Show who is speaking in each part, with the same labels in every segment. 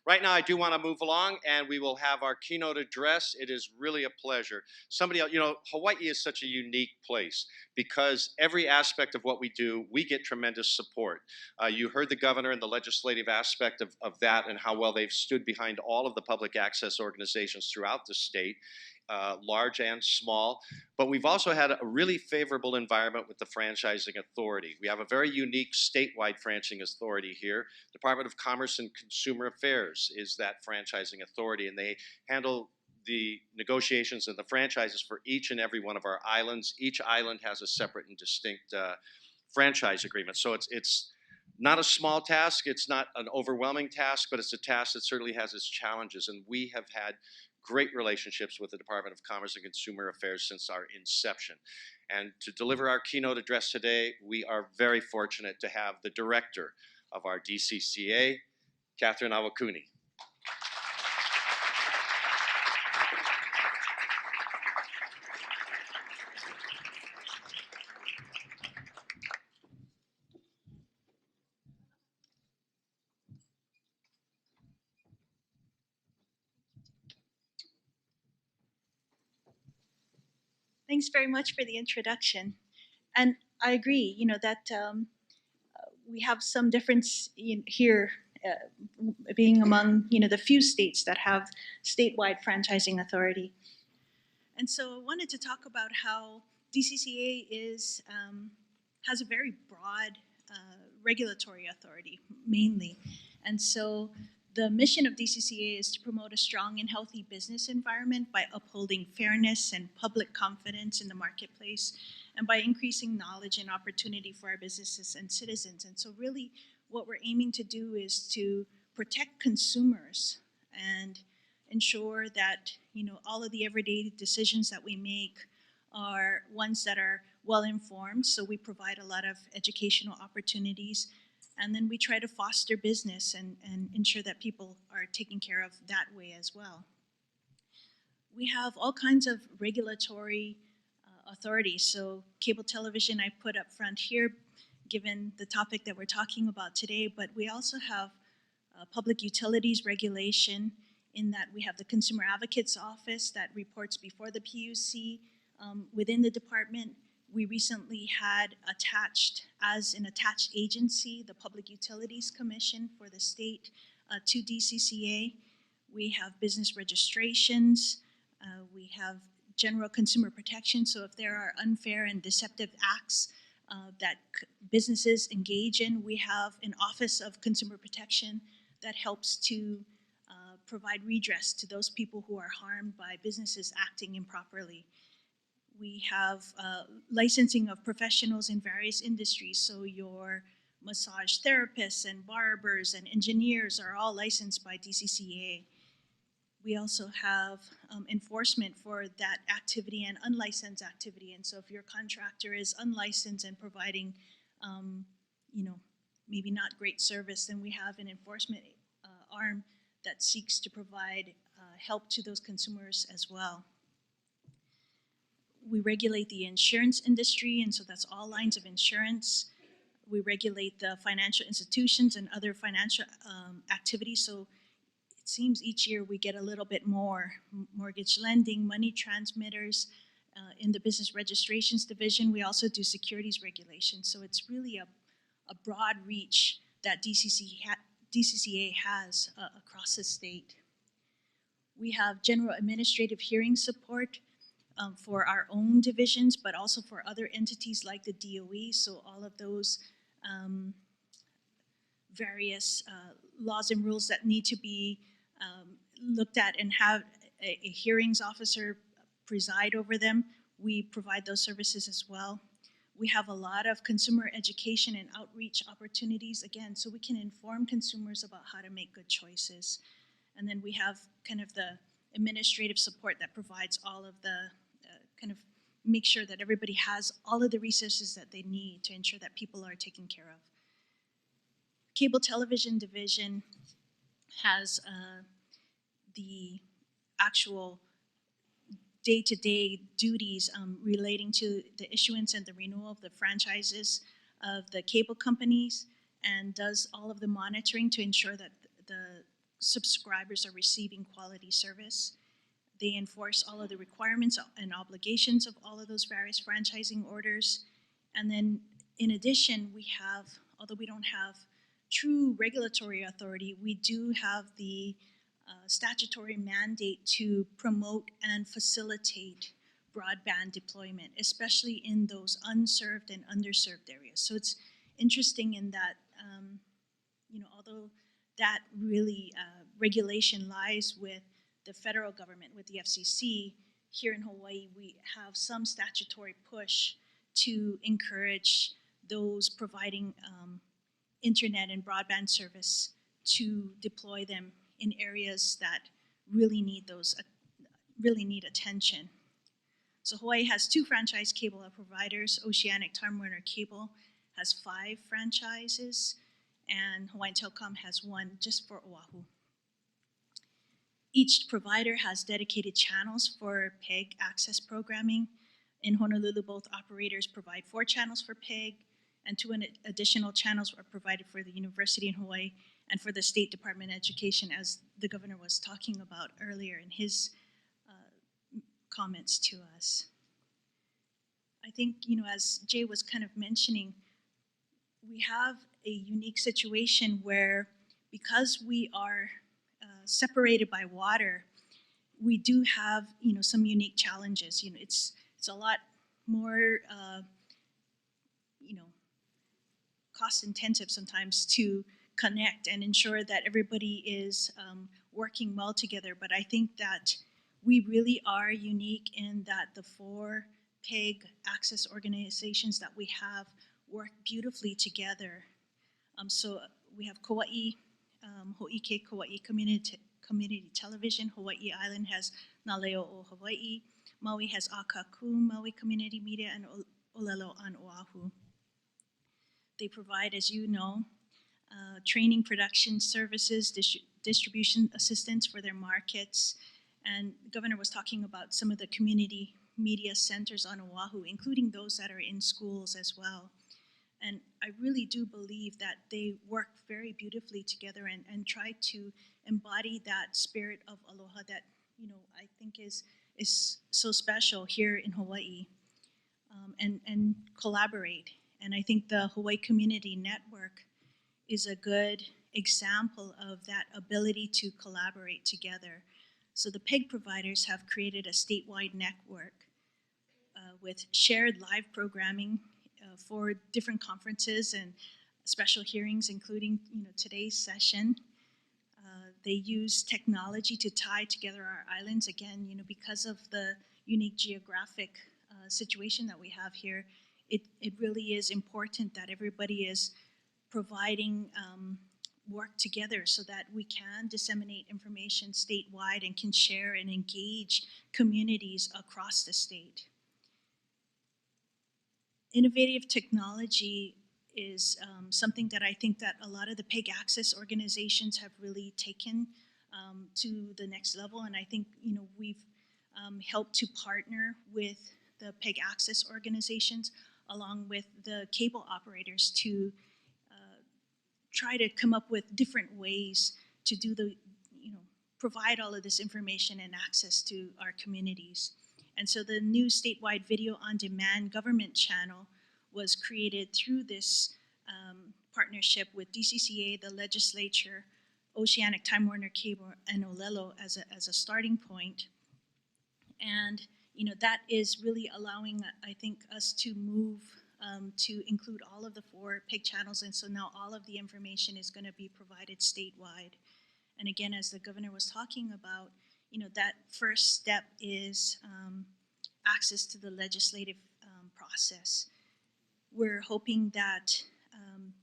Speaker 1: Right now, I do want to move along, and we will have our keynote address. It is really a pleasure. Somebody else, Hawaii is such a unique place because every aspect of what we do, we get tremendous support. You heard the governor and the legislative aspect of that and how well they've stood behind all of the public access organizations throughout the state. Large and small, but we've also had a really favorable environment with the franchising authority. We have a very unique statewide franchising authority here. Department of Commerce and Consumer Affairs is that franchising authority, and they handle the negotiations and the franchises for each and every one of our islands. Each island has a separate and distinct franchise agreement, so it's not a small task, it's not an overwhelming task, but it's a task that certainly has its challenges, and we have had great relationships with the Department of Commerce and Consumer Affairs since our inception. And to deliver our keynote address today, we are very fortunate to have the director of our DCCA, Catherine Awakuni.
Speaker 2: Thanks very much for the introduction. And I agree, that we have some difference here being among, the few states that have statewide franchising authority. And so I wanted to talk about how DCCA has a very broad regulatory authority, mainly. And so the mission of DCCA is to promote a strong and healthy business environment by upholding fairness and public confidence in the marketplace, and by increasing knowledge and opportunity for our businesses and citizens. And so really what we're aiming to do is to protect consumers and ensure that all of the everyday decisions that we make are ones that are well informed. So we provide a lot of educational opportunities. And then we try to foster business and ensure that people are taken care of that way as well. We have all kinds of regulatory authorities. So cable television I put up front here, given the topic that we're talking about today, but we also have public utilities regulation, in that we have the Consumer Advocates Office that reports before the PUC within the department. We recently had as an attached agency, the Public Utilities Commission for the state to DCCA. We have business registrations. We have general consumer protection. So if there are unfair and deceptive acts that businesses engage in, we have an Office of Consumer Protection that helps to provide redress to those people who are harmed by businesses acting improperly. We have licensing of professionals in various industries. So your massage therapists and barbers and engineers are all licensed by DCCA. We also have enforcement for that activity and unlicensed activity. And so if your contractor is unlicensed and providing, maybe not great service, then we have an enforcement arm that seeks to provide help to those consumers as well. We regulate the insurance industry, and so that's all lines of insurance. We regulate the financial institutions and other financial activities. So it seems each year we get a little bit more. Mortgage lending, money transmitters. In the business registrations division, we also do securities regulation. So it's really a broad reach that DCCA has across the state. We have general administrative hearing support for our own divisions, but also for other entities like the DOE. So all of those various laws and rules that need to be looked at and have a hearings officer preside over them, we provide those services as well. We have a lot of consumer education and outreach opportunities, again, so we can inform consumers about how to make good choices. And then we have kind of the administrative support that provides all of the kind of make sure that everybody has all of the resources that they need to ensure that people are taken care of. Cable television division has the actual day-to-day duties relating to the issuance and the renewal of the franchises of the cable companies, and does all of the monitoring to ensure that the subscribers are receiving quality service. They enforce all of the requirements and obligations of all of those various franchising orders. And then in addition, we have, although we don't have true regulatory authority, we do have the statutory mandate to promote and facilitate broadband deployment, especially in those unserved and underserved areas. So it's interesting in that, although that really regulation lies with the federal government, with the FCC, here in Hawaii, we have some statutory push to encourage those providing internet and broadband service to deploy them in areas that really need attention. So Hawaii has 2 franchise cable providers. Oceanic Time Warner Cable has 5 franchises, and Hawaiian Telecom has 1 just for Oahu. Each provider has dedicated channels for PEG access programming. In Honolulu, both operators provide 4 channels for PEG, and 2 additional channels are provided for the University in Hawaii and for the State Department of Education, as the governor was talking about earlier in his comments to us. I think, as Jay was kind of mentioning, we have a unique situation where, because we are separated by water, we do have, some unique challenges. It's a lot more, cost intensive sometimes to connect and ensure that everybody is working well together. But I think that we really are unique in that the 4 PEG access organizations that we have work beautifully together. So we have Kauai, Ho'ike Kauai Community Television. Hawaii Island has Naleo o Hawaii. Maui has Akaku Maui Community Media, and Olelo on Oahu. They provide, as you know, training, production services, distribution assistance for their markets. And the governor was talking about some of the community media centers on Oahu, including those that are in schools as well. And I really do believe that they work very beautifully together and try to embody that spirit of aloha that, I think is so special here in Hawaii, and collaborate. And I think the Hawaii Community Network is a good example of that ability to collaborate together. So the PEG providers have created a statewide network with shared live programming for different conferences and special hearings, including today's session. They use technology to tie together our islands. Again, because of the unique geographic situation that we have here, it really is important that everybody is providing work together so that we can disseminate information statewide and can share and engage communities across the state. Innovative technology is something that I think that a lot of the PEG access organizations have really taken to the next level, and I think we've helped to partner with the PEG access organizations along with the cable operators to try to come up with different ways to do provide all of this information and access to our communities. And so the new statewide video on demand government channel was created through this partnership with DCCA, the legislature, Oceanic Time Warner Cable, and Olelo as a starting point. And that is really allowing, I think, us to move to include all of the 4 PEG channels, and so now all of the information is going to be provided statewide. And again, as the governor was talking about, that first step is access to the legislative process. We're hoping that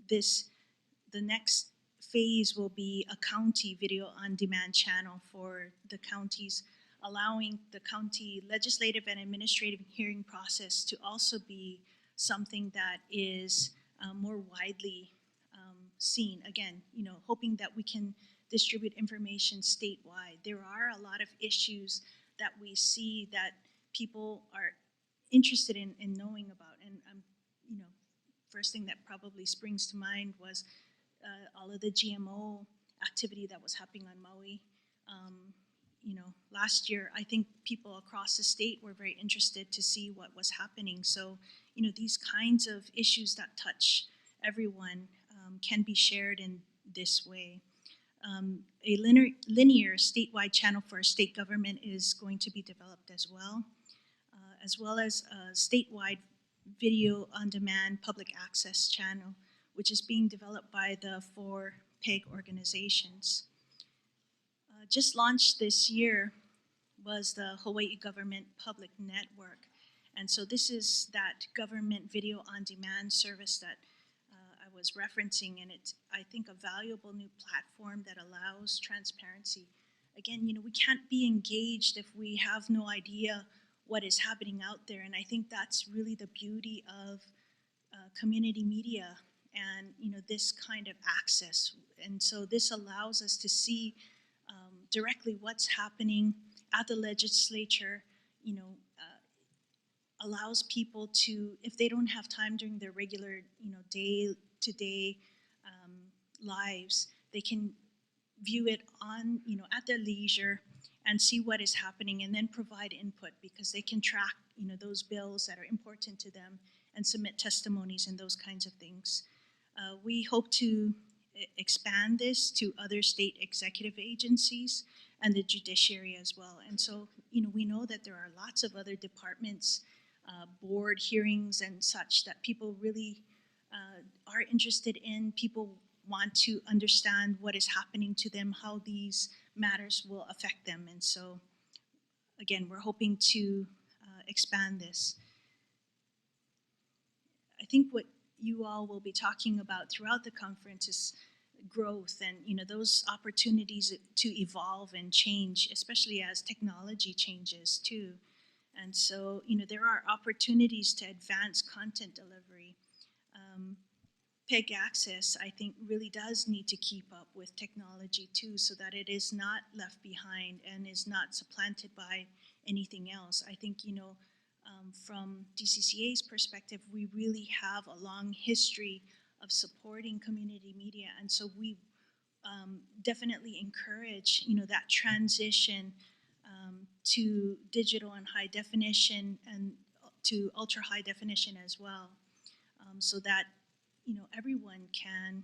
Speaker 2: the next phase will be a county video on demand channel for the counties, allowing the county legislative and administrative hearing process to also be something that is more widely seen. Again, hoping that we can distribute information statewide. There are a lot of issues that we see that people are interested in knowing about, and first thing that probably springs to mind was all of the GMO activity that was happening on Maui. Last year, I think people across the state were very interested to see what was happening. So, these kinds of issues that touch everyone can be shared in this way. A linear statewide channel for state government is going to be developed as well as a statewide video on demand public access channel, which is being developed by the 4 PEG organizations. Just launched this year was the Hawaii Government Public Network. And so this is that government video on demand service that I was referencing, and it's, I think, a valuable new platform that allows transparency. Again, we can't be engaged if we have no idea what is happening out there, and I think that's really the beauty of community media and this kind of access. And so this allows us to see directly what's happening at the legislature, allows people to, if they don't have time during their regular, day-to-day lives, they can view it on, at their leisure and see what is happening and then provide input, because they can track, those bills that are important to them and submit testimonies and those kinds of things. We hope to expand this to other state executive agencies and the judiciary as well. And so, we know that there are lots of other departments, board hearings and such that people really are interested in. People want to understand what is happening to them, how these matters will affect them. And so, again, we're hoping to expand this. I think what you all will be talking about throughout the conference is growth and those opportunities to evolve and change, especially as technology changes too. And so there are opportunities to advance content delivery. PEG Access, I think, really does need to keep up with technology too, so that it is not left behind and is not supplanted by anything else. I think from DCCA's perspective, we really have a long history of supporting community media, and so we definitely encourage that transition to digital and high definition and to ultra high definition as well, so that everyone can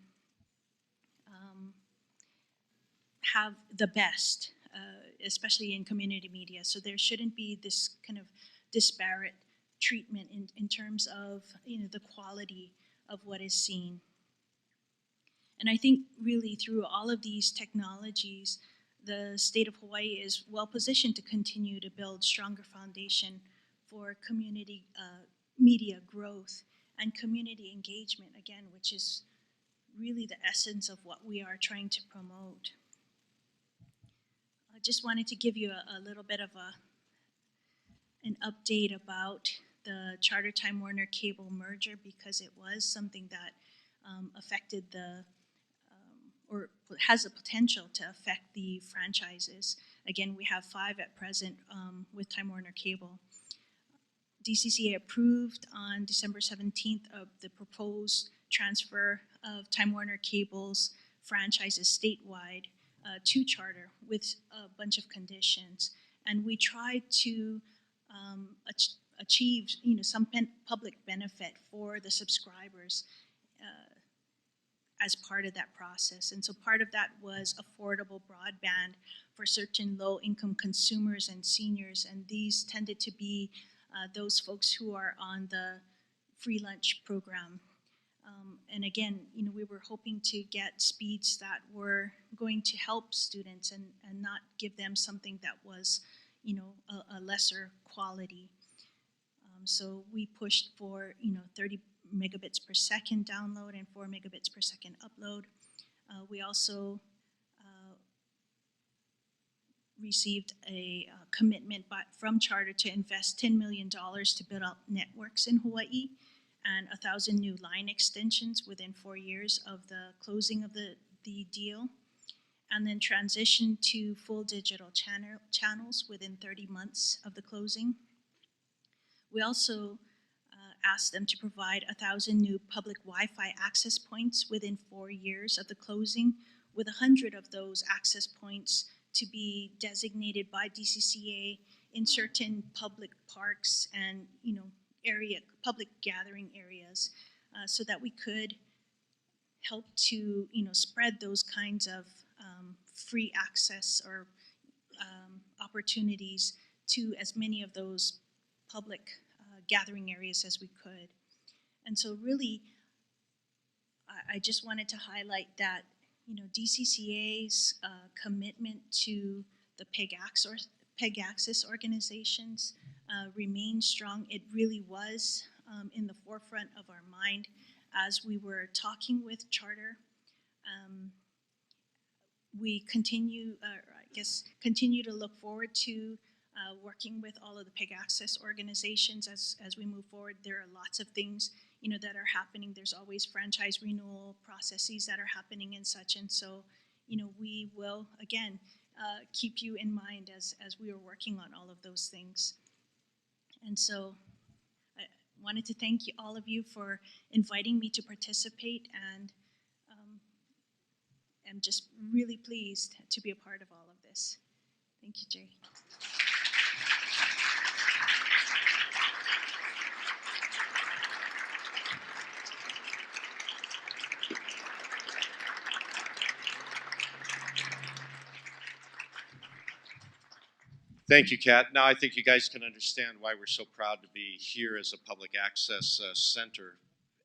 Speaker 2: have the best, especially in community media. So there shouldn't be this kind of disparate treatment in terms of the quality of what is seen. And I think really through all of these technologies, the state of Hawaii is well positioned to continue to build stronger foundation for community media growth and community engagement, again, which is really the essence of what we are trying to promote. I just wanted to give you a little bit of an update about the Charter Time Warner Cable merger, because it was something that affected or has the potential to affect the franchises. Again, we have 5 at present with Time Warner Cable. DCCA approved on December 17th of the proposed transfer of Time Warner Cable's franchises statewide to Charter with a bunch of conditions. And we tried to achieve some public benefit for the subscribers as part of that process. And so part of that was affordable broadband for certain low-income consumers and seniors, and these tended to be those folks who are on the free lunch program. And again, we were hoping to get speeds that were going to help students and not give them something that was, a lesser quality. So we pushed for, 30 megabits per second download and 4 megabits per second upload. We also received a commitment from Charter to invest $10 million to build out networks in Hawaii and 1,000 new line extensions within 4 years of the closing of the deal, and then transition to full digital channels within 30 months of the closing. We also asked them to provide 1,000 new public Wi-Fi access points within 4 years of the closing, with 100 of those access points to be designated by DCCA in certain public parks and public gathering areas, so that we could help to spread those kinds of free access or opportunities to as many of those public gathering areas as we could. And so really, I just wanted to highlight that DCCA's commitment to the PEG access organizations remains strong. It really was in the forefront of our mind as we were talking with Charter. We continue to look forward to working with all of the PEG access organizations as we move forward. There are lots of things that are happening. There's always franchise renewal processes that are happening and such, and so we will again keep you in mind as we are working on all of those things. And so I wanted to thank all of you for inviting me to participate, and I'm just really pleased to be a part of all of this. Thank you, Jay.
Speaker 1: Thank you, Kat. Now I think you guys can understand why we're so proud to be here as a public access center,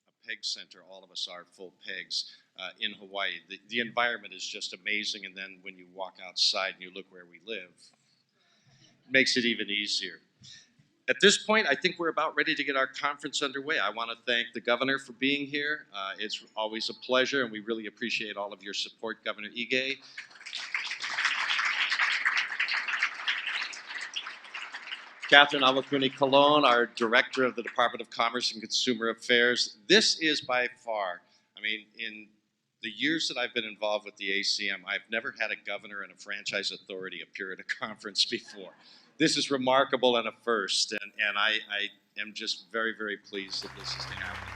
Speaker 1: a PEG center. All of us are full PEGs in Hawaii. The environment is just amazing, and then when you walk outside and you look where we live, it makes it even easier. At this point, I think we're about ready to get our conference underway. I want to thank the governor for being here. It's always a pleasure, and we really appreciate all of your support, Governor Ige. Catherine Awakuni Colon, our Director of the Department of Commerce and Consumer Affairs. This is by far, in the years that I've been involved with the ACM, I've never had a governor and a franchise authority appear at a conference before. This is remarkable and a first, and I am just very, very pleased that this is happening.